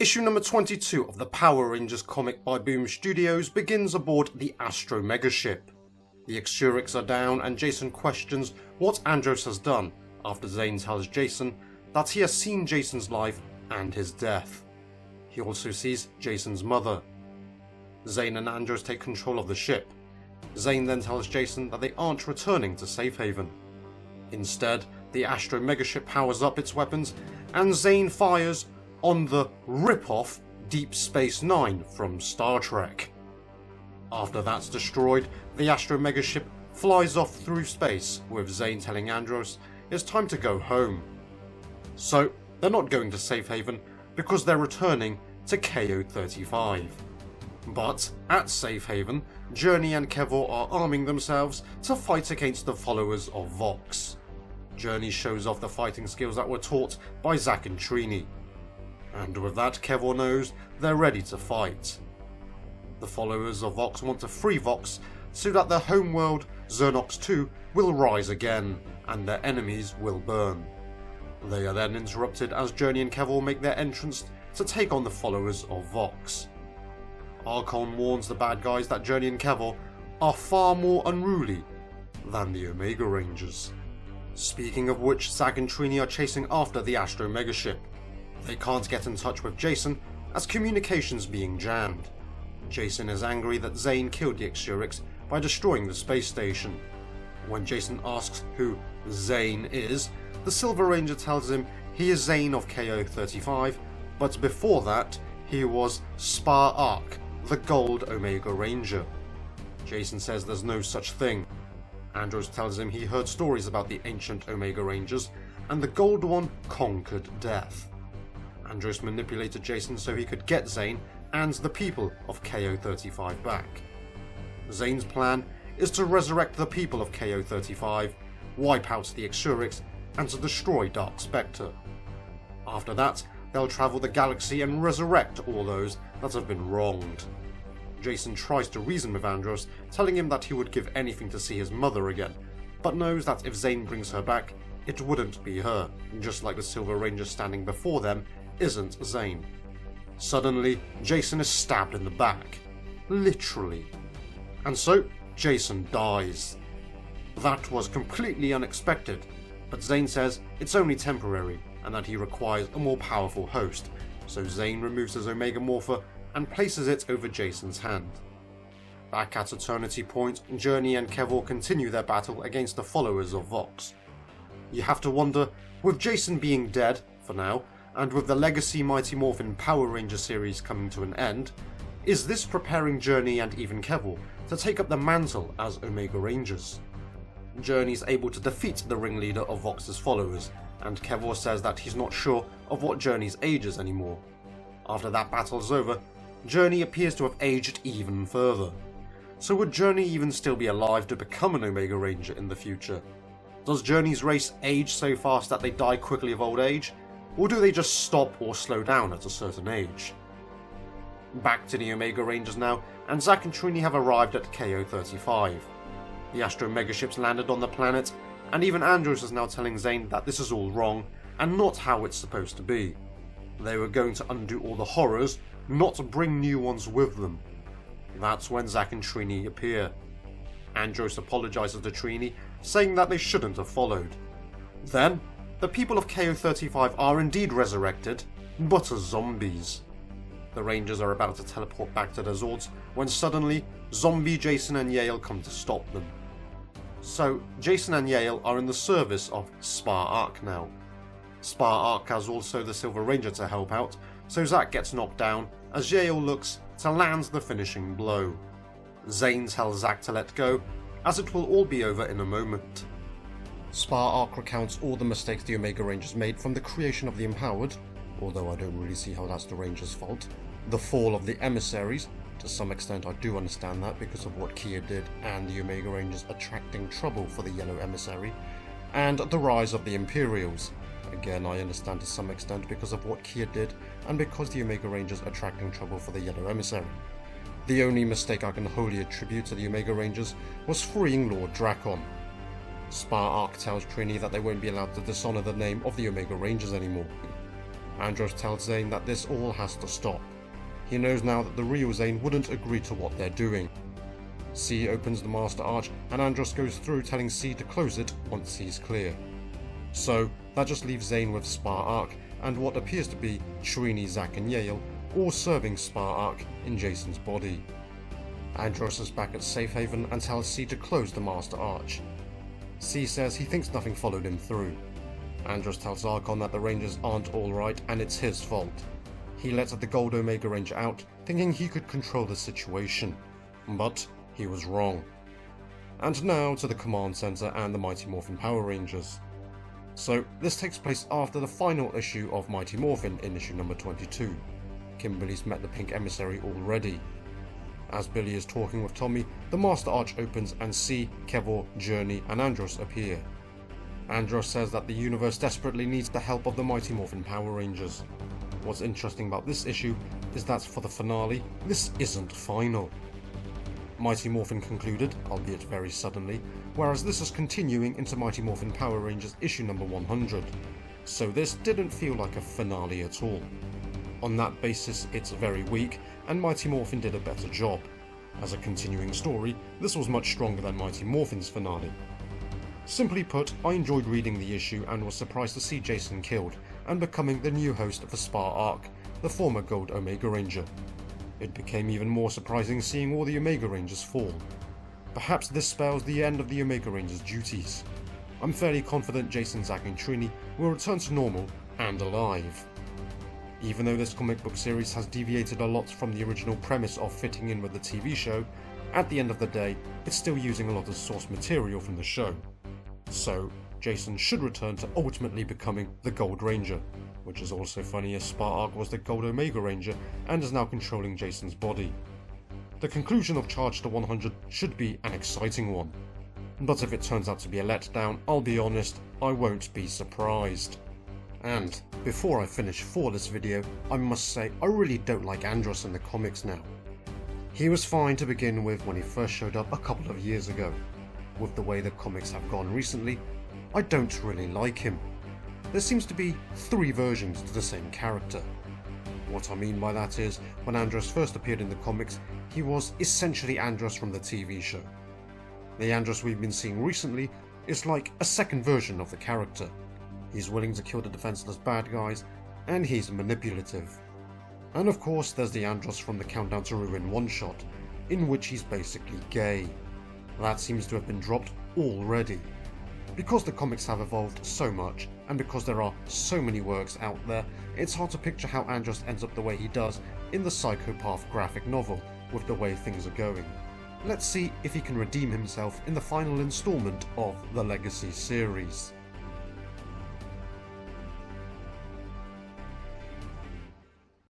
Issue number 22 of the Power Rangers comic by Boom Studios begins aboard the Astro Megaship. The Exurics are down and Jason questions what Andros has done after Zhane tells Jason that he has seen Jason's life and his death. He also sees Jason's mother. Zhane and Andros take control of the ship. Zhane then tells Jason that they aren't returning to Safe Haven. Instead, the Astro Megaship powers up its weapons and Zhane fires on the rip-off Deep Space Nine from Star Trek. After that's destroyed, the Astro Megaship flies off through space, with Zhane telling Andros it's time to go home. So, they're not going to Safe Haven because they're returning to KO-35. But, at Safe Haven, Zhane and Kevor are arming themselves to fight against the followers of Vox. Zhane shows off the fighting skills that were taught by Zack and Trini. And with that, Kevor knows they're ready to fight. The followers of Vox want to free Vox so that their homeworld, Xernox 2, will rise again, and their enemies will burn. They are then interrupted as Zhane and Kevor make their entrance to take on the followers of Vox. Archon warns the bad guys that Zhane and Kevor are far more unruly than the Omega Rangers. Speaking of which, Zack and Trini are chasing after the Astro Megaship. They can't get in touch with Jason as communication's being jammed. Jason is angry that Zhane killed the Exurics by destroying the space station. When Jason asks who Zhane is, the Silver Ranger tells him he is Zhane of KO-35, but before that, he was Spar-Ark, the Gold Omega Ranger. Jason says there's no such thing. Andros tells him he heard stories about the ancient Omega Rangers, and the Gold one conquered death. Andros manipulated Jason so he could get Zhane and the people of KO-35 back. Zhane's plan is to resurrect the people of KO-35, wipe out the Exurics, and to destroy Dark Spectre. After that, they'll travel the galaxy and resurrect all those that have been wronged. Jason tries to reason with Andros, telling him that he would give anything to see his mother again, but knows that if Zhane brings her back, it wouldn't be her, just like the Silver Ranger standing before them isn't Zhane. Suddenly, Jason is stabbed in the back. Literally. And so, Jason dies. That was completely unexpected, but Zhane says it's only temporary and that he requires a more powerful host, so Zhane removes his Omega Morpher and places it over Jason's hand. Back at Eternity Point, Zhane and Kevor continue their battle against the followers of Vox. You have to wonder, with Jason being dead, for now, and with the Legacy Mighty Morphin Power Ranger series coming to an end, is this preparing Zhane and even Kevor to take up the mantle as Omega Rangers? Zhane is able to defeat the ringleader of Vox's followers, and Kevor says that he's not sure of what Zhane's age is anymore. After that battle's over, Zhane appears to have aged even further. So would Zhane even still be alive to become an Omega Ranger in the future? Does Zhane's race age so fast that they die quickly of old age? Or do they just stop or slow down at a certain age? Back to the Omega Rangers now, and Zack and Trini have arrived at KO-35. The Astro Megaship's landed on the planet, and even Andros is now telling Zhane that this is all wrong, and not how it's supposed to be. They were going to undo all the horrors, not bring new ones with them. That's when Zack and Trini appear. Andros apologizes to Trini, saying that they shouldn't have followed. Then, the people of KO-35 are indeed resurrected, but as zombies. The Rangers are about to teleport back to their Zords when suddenly, zombie Jason and Yale come to stop them. So, Jason and Yale are in the service of Spar-Ark now. Spar-Ark has also the Silver Ranger to help out, so Zack gets knocked down as Yale looks to land the finishing blow. Zhane tells Zack to let go, as it will all be over in a moment. Spar-Ark recounts all the mistakes the Omega Rangers made from the creation of the Empowered, although I don't really see how that's the Rangers' fault, the fall of the Emissaries, to some extent I do understand that because of what Kia did and the Omega Rangers attracting trouble for the Yellow Emissary, and the rise of the Imperials. Again, I understand to some extent because of what Kia did and because the Omega Rangers attracting trouble for the Yellow Emissary. The only mistake I can wholly attribute to the Omega Rangers was freeing Lord Drakon. Spar-Ark tells Trini that they won't be allowed to dishonor the name of the Omega Rangers anymore. Andros tells Zhane that this all has to stop. He knows now that the real Zhane wouldn't agree to what they're doing. C opens the Master Arch and Andros goes through, telling C to close it once he's clear. So that just leaves Zhane with Spar-Arc and what appears to be Trini, Zack and Yale all serving Spar-Arc in Jason's body. Andros is back at Safe Haven and tells C to close the Master Arch. C says he thinks nothing followed him through. Andros tells Archon that the Rangers aren't alright and it's his fault. He lets the Gold Omega Ranger out, thinking he could control the situation. But he was wrong. And now to the Command Center and the Mighty Morphin Power Rangers. So this takes place after the final issue of Mighty Morphin in issue number 22. Kimberly's met the Pink Emissary already. As Billy is talking with Tommy, the Master Arch opens and C, Kevor, Zhane and Andros appear. Andros says that the universe desperately needs the help of the Mighty Morphin Power Rangers. What's interesting about this issue is that for the finale, this isn't final. Mighty Morphin concluded, albeit very suddenly, whereas this is continuing into Mighty Morphin Power Rangers issue number 100. So this didn't feel like a finale at all. On that basis, it's very weak, and Mighty Morphin did a better job. As a continuing story, this was much stronger than Mighty Morphin's finale. Simply put, I enjoyed reading the issue and was surprised to see Jason killed and becoming the new host of the Spar-Arc, the former Gold Omega Ranger. It became even more surprising seeing all the Omega Rangers fall. Perhaps this spells the end of the Omega Rangers' duties. I'm fairly confident Jason, Zack and Trini will return to normal and alive. Even though this comic book series has deviated a lot from the original premise of fitting in with the TV show, at the end of the day, it's still using a lot of source material from the show. So, Jason should return to ultimately becoming the Gold Ranger, which is also funny as Spar-Arc was the Gold Omega Ranger and is now controlling Jason's body. The conclusion of Charge to 100 should be an exciting one. But if it turns out to be a letdown, I'll be honest, I won't be surprised. And before I finish for this video, I must say I really don't like Andros in the comics now. He was fine to begin with when he first showed up a couple of years ago. With the way the comics have gone recently, I don't really like him. There seems to be 3 versions to the same character. What I mean by that is, when Andros first appeared in the comics, he was essentially Andros from the TV show. The Andros we've been seeing recently is like a second version of the character. He's willing to kill the defenseless bad guys, and he's manipulative. And of course there's the Andros from the Countdown to Ruin one-shot, in which he's basically gay. That seems to have been dropped already. Because the comics have evolved so much, and because there are so many works out there, it's hard to picture how Andros ends up the way he does in the Psychopath graphic novel, with the way things are going. Let's see if he can redeem himself in the final installment of the Legacy series.